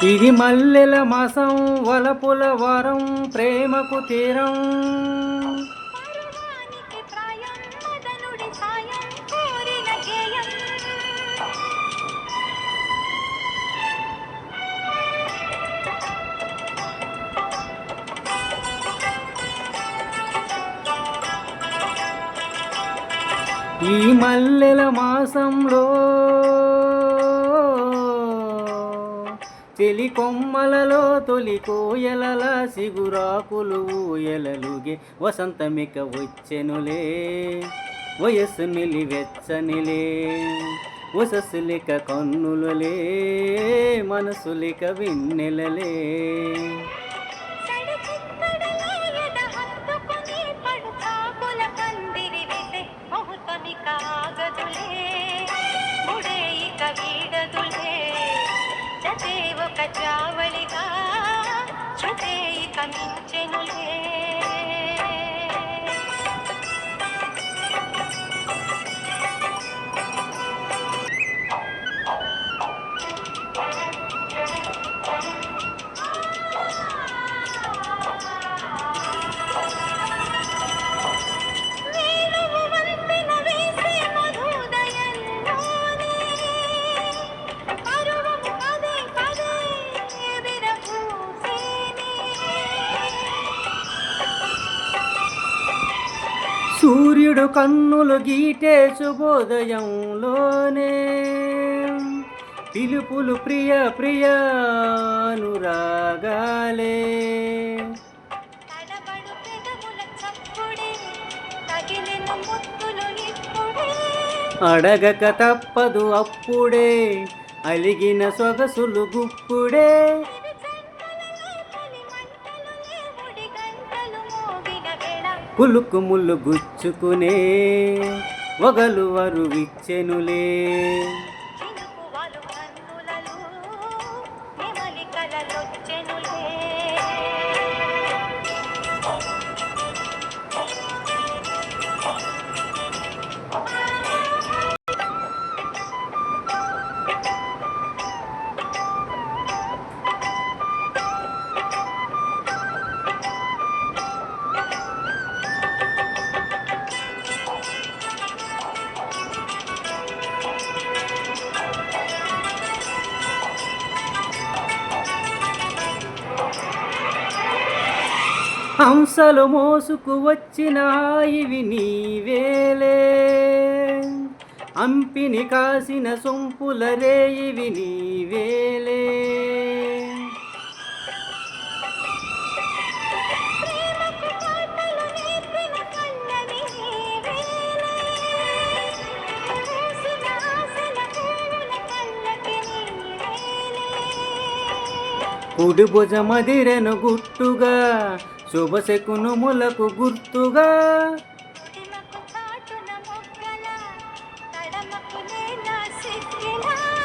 ఇది మల్లెల మాసం వలపుల వరం ప్రేమకు తీరం. ఈ మల్లెల మాసంలో చెలి కొమ్మలలో తొలి కోయలల సిగురాకులు ఊయలలుగే వసంతమిక వచ్చెనులే వయస్సు నిలివెచ్చనిలే వసస్సులిక కన్నులలే మనసులిక విన్నెలలే. జావళిగా శృతే ఇక మించెనులే. సూర్యుడు కన్నులు గీటే శుభోదయంలోనే పిలుపులు ప్రియ ప్రియ అనురాగాలే. అడగక తప్పదు అప్పుడే అలిగిన సొగసులు గుప్పుడే. కులుకు ముళ్ళు గుచ్చుకునే వగలు వరువిచ్చెనులే. హంసలు మోసుకు వచ్చిన ఇవి నీవేలే అంపిని కాసిన సొంపుల రేయివి నీవేలే. కుడి భుజమదిరెను గుట్టుగా శుభశకునములకు గుర్తుగా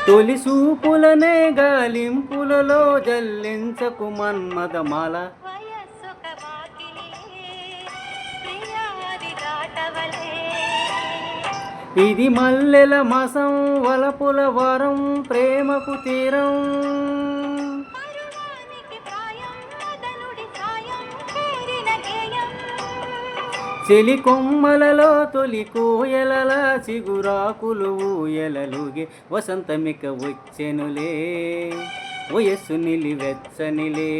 తొలి సూపులనే గాలింపులలో జల్లించకు మన్మదమాల. ఇది మల్లెల మాసం వలపుల వరం ప్రేమకు తీరం. చెలి కొమ్మలలో తొలి కోయలల సిగురాకులు ఊయలలుగే వసంతమిక వచ్చెనులే వయస్సు నిలివెచ్చనిలే.